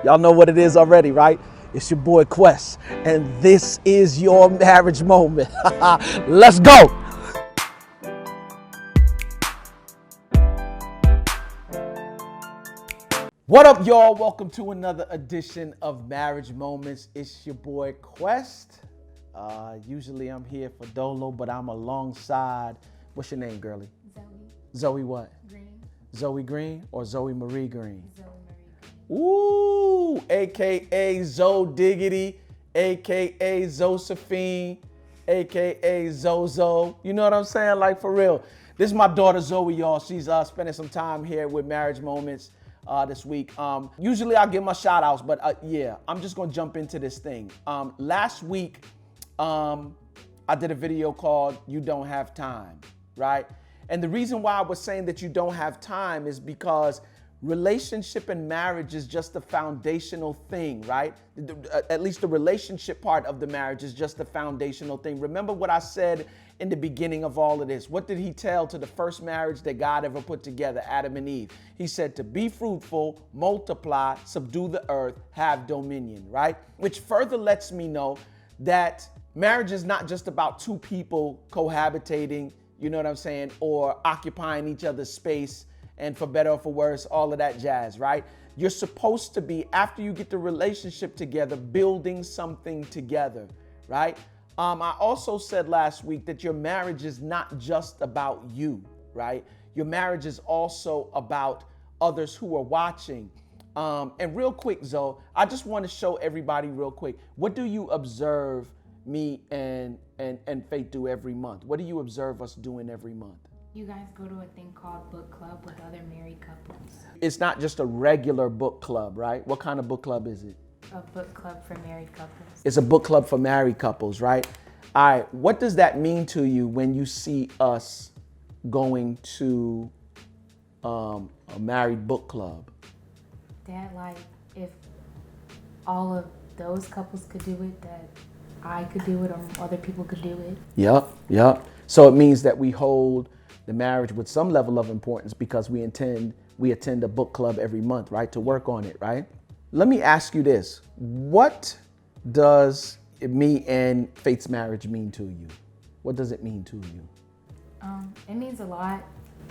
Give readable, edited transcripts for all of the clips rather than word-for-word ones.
Y'all know what it is already, right? It's your boy Quest, and this is your marriage moment. Let's go. What up, y'all? Welcome to another edition of Marriage Moments. It's your boy Quest. Usually I'm here for Dolo, but I'm alongside, what's your name, girlie? Zoey. Zoey what? Green. Zoey Green or Zoey Marie Green? Zoey Marie Green. Ooh, AKA Zo Diggity, AKA Zosephine, AKA Zozo. You know what I'm saying? Like, for real. This is my daughter Zoey, y'all. She's spending some time here with Marriage Moments this week. Usually I'll give my shout outs, but yeah, I'm just gonna jump into this thing. Last week, I did a video called You Don't Have Time, right? And the reason why I was saying that you don't have time is because relationship and marriage is just the foundational thing, right? At least the relationship part of the marriage is just the foundational thing. Remember what I said in the beginning of all of this. What did he tell to the first marriage that God ever put together, Adam and Eve? He said to be fruitful, multiply, subdue the earth, have dominion, right? Which further lets me know that marriage is not just about two people cohabitating, you know what I'm saying, or occupying each other's space, and for better or for worse, all of that jazz, right? You're supposed to be, after you get the relationship together, building something together, right? I also said last week that your marriage is not just about you, right? Your marriage is also about others who are watching. And real quick, Zoe, I just want to show everybody real quick, what do you observe me and Faith do every month? What do you observe us doing every month? You guys go to a thing called book club with other married couples. It's not just a regular book club, right? What kind of book club is it? A book club for married couples. It's a book club for married couples, right? All right, what does that mean to you when you see us going to a married book club? Dad, like, if all of those couples could do it, that I could do it or other people could do it. Yep. So it means that we hold the marriage with some level of importance because we attend a book club every month, right? To work on it, right? Let me ask you this. What does me and Faith's marriage mean to you? What does it mean to you? It means a lot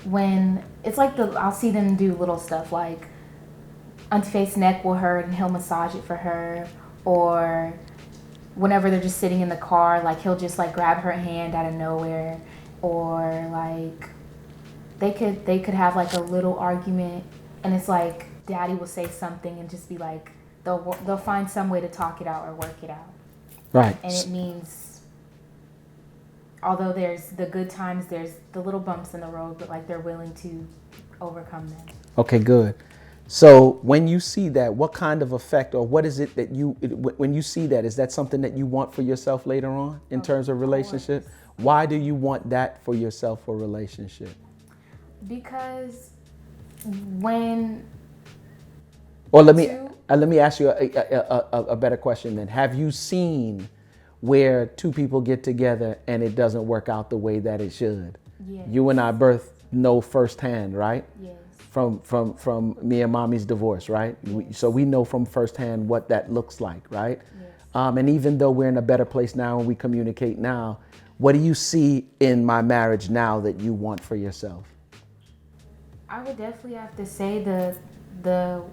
when it's like I'll see them do little stuff like Auntie Faith's neck will hurt and he'll massage it for her, or whenever they're just sitting in the car, like he'll just like grab her hand out of nowhere, or like they could have like a little argument and it's like Daddy will say something and just be like they'll find some way to talk it out or work it out. Right. And it means although there's the good times, there's the little bumps in the road, but like they're willing to overcome them. Okay, good. So when you see that, what kind of effect or what is it that when you see that, is that something that you want for yourself later on in terms of relationship? Why do you want that for yourself for relationship? Because when... Or let me ask you a better question then. Have you seen where two people get together and it doesn't work out the way that it should? Yes. You and I both know firsthand, right? Yes. From me and Mommy's divorce, right? Yes. So we know from firsthand what that looks like, right? Yes. And even though we're in a better place now and we communicate now, what do you see in my marriage now that you want for yourself? I would definitely have to say the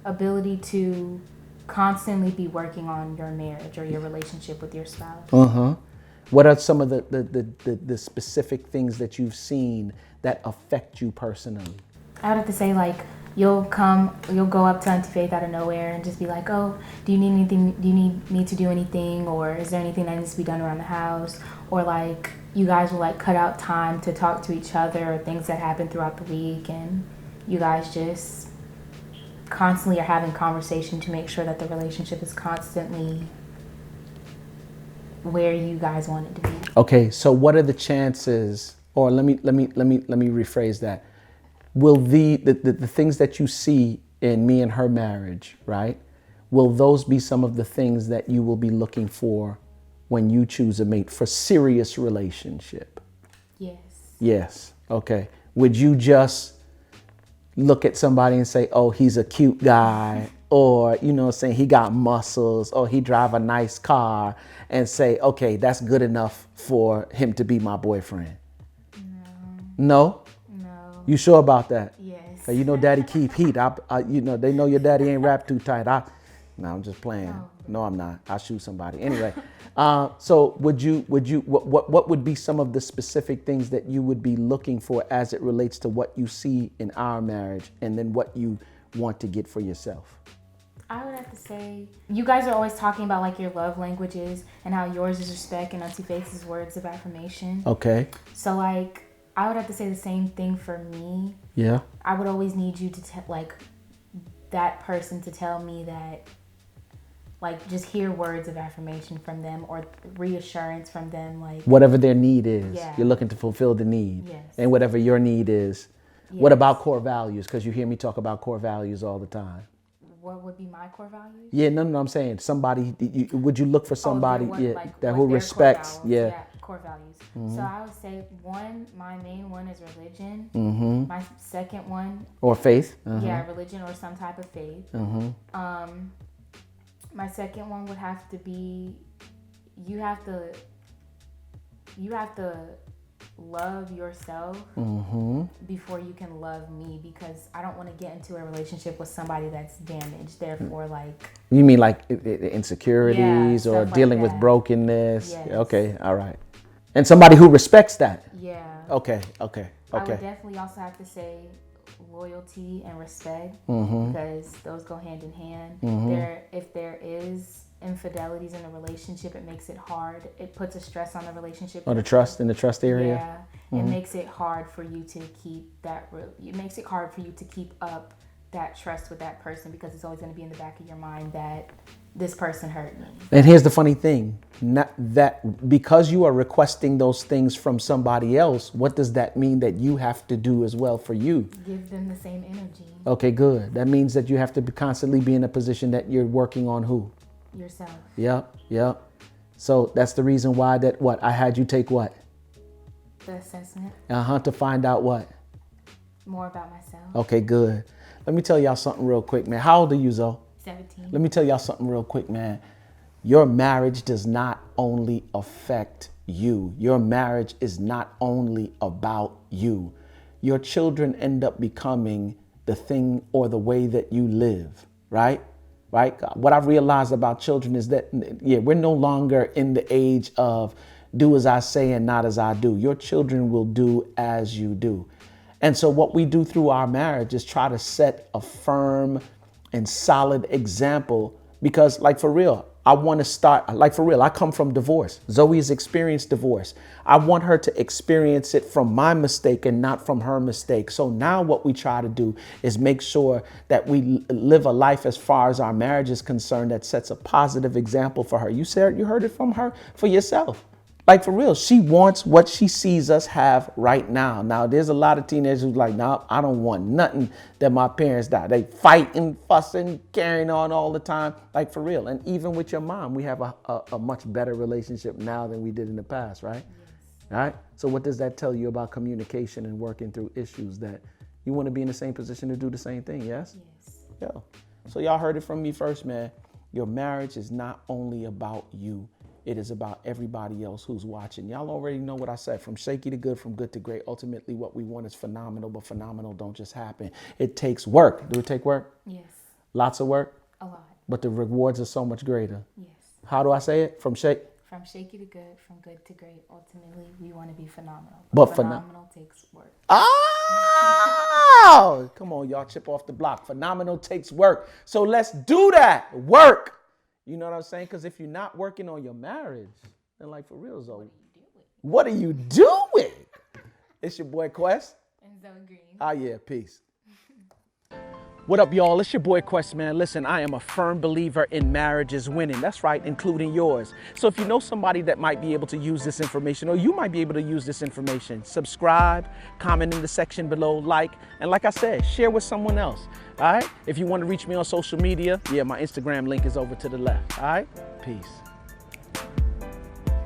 ability to constantly be working on your marriage or your relationship with your spouse. What are some of the specific things that you've seen that affect you personally? I would have to say, like, you'll go up to Auntie Faith out of nowhere and just be like, oh, do you need anything? Do you need me to do anything? Or is there anything that needs to be done around the house? Or like, you guys will like cut out time to talk to each other or things that happen throughout the week. And you guys just constantly are having conversation to make sure that the relationship is constantly where you guys want it to be. Okay, so what are the chances, or let me rephrase that. Will the things that you see in me and her marriage, right? Will those be some of the things that you will be looking for when you choose a mate for serious relationship? Yes. Yes. Okay. Would you just look at somebody and say, oh, he's a cute guy, or, you know, saying he got muscles or he drive a nice car and say, okay, that's good enough for him to be my boyfriend? No? No. You sure about that? Yes. 'Cause you know daddy keep heat. You know, they know your daddy ain't wrapped too tight. No, I'm just playing. Oh. No, I'm not. I'll shoot somebody. Anyway, so what would be some of the specific things that you would be looking for as it relates to what you see in our marriage and then what you want to get for yourself? I would have to say, you guys are always talking about like your love languages and how yours is respect and Auntie Faith's words of affirmation. Okay. So like, I would have to say the same thing for me. Yeah. I would always need you to like that person to tell me that, like, just hear words of affirmation from them or reassurance from them, like whatever their need is. Yeah. You're looking to fulfill the need. Yes. And whatever your need is. Yes. What about core values? Because you hear me talk about core values all the time. What would be my core values? Yeah, no, I'm saying somebody. Would you look for somebody that who their respects? core values, core values. So I would say my main one is religion. Mm-hmm. My second one, or faith. yeah, religion or some type of faith. My second one would have to be you have to love yourself before you can love me, because I don't want to get into a relationship with somebody that's damaged. Therefore, like, you mean like insecurities or stuff dealing like with that. brokenness? Yes. Okay, all right. And somebody who respects that. Yeah. Okay. I would definitely also have to say loyalty and respect, because those go hand in hand. If there is infidelities in a relationship, it makes it hard. It puts a stress on the relationship. Or the trust in the trust area. Yeah, it makes it hard for you to keep that. It makes it hard for you to keep up that trust with that person, because it's always going to be in the back of your mind that this person hurt me. And here's the funny thing, not that because you are requesting those things from somebody else, what does that mean that you have to do as well for you? Give them the same energy. Okay, good. That means that you have to constantly be in a position that you're working on who? Yourself. Yep. So that's the reason why I had you take what? The assessment. To find out what? More about myself. Okay, good. Let me tell y'all something real quick, man. How old are you, Zoe? 17. Let me tell y'all something real quick, man. Your marriage does not only affect you. Your marriage is not only about you. Your children end up becoming the thing or the way that you live, right? Right? What I've realized about children is that, we're no longer in the age of do as I say and not as I do. Your children will do as you do. And so what we do through our marriage is try to set a firm and solid example, because like for real, I want to start, like for real, I come from divorce. Zoe's experienced divorce. I want her to experience it from my mistake and not from her mistake. So now what we try to do is make sure that we live a life as far as our marriage is concerned that sets a positive example for her. You heard it from her for yourself. Like for real, she wants what she sees us have right now. Now, there's a lot of teenagers who's like, no, I don't want nothing that my parents died. They fighting, fussing, carrying on all the time. Like for real. And even with your mom, we have a much better relationship now than we did in the past, right? Yes. All right. So what does that tell you about communication and working through issues, that you want to be in the same position to do the same thing? Yes? Yes. Yeah. So y'all heard it from me first, man. Your marriage is not only about you. It is about everybody else who's watching. Y'all already know what I said, from shaky to good, from good to great. Ultimately, what we want is phenomenal, but phenomenal don't just happen. It takes work. Do it take work? Yes. Lots of work? A lot. But the rewards are so much greater. Yes. How do I say it? From shaky to good, from good to great. Ultimately, we want to be phenomenal. But phenomenal takes work. Oh! Come on, y'all, chip off the block. Phenomenal takes work. So let's do that. Work. You know what I'm saying? Because if you're not working on your marriage, then like for real, Zoe, what are you doing? It's your boy Quest. And Zoey Green. Yeah, peace. What up, y'all? It's your boy Quest, man. Listen, I am a firm believer in marriages winning. That's right, including yours. So if you know somebody that might be able to use this information, or you might be able to use this information, subscribe, comment in the section below, and like I said, share with someone else. All right? If you want to reach me on social media, my Instagram link is over to the left. All right? Peace.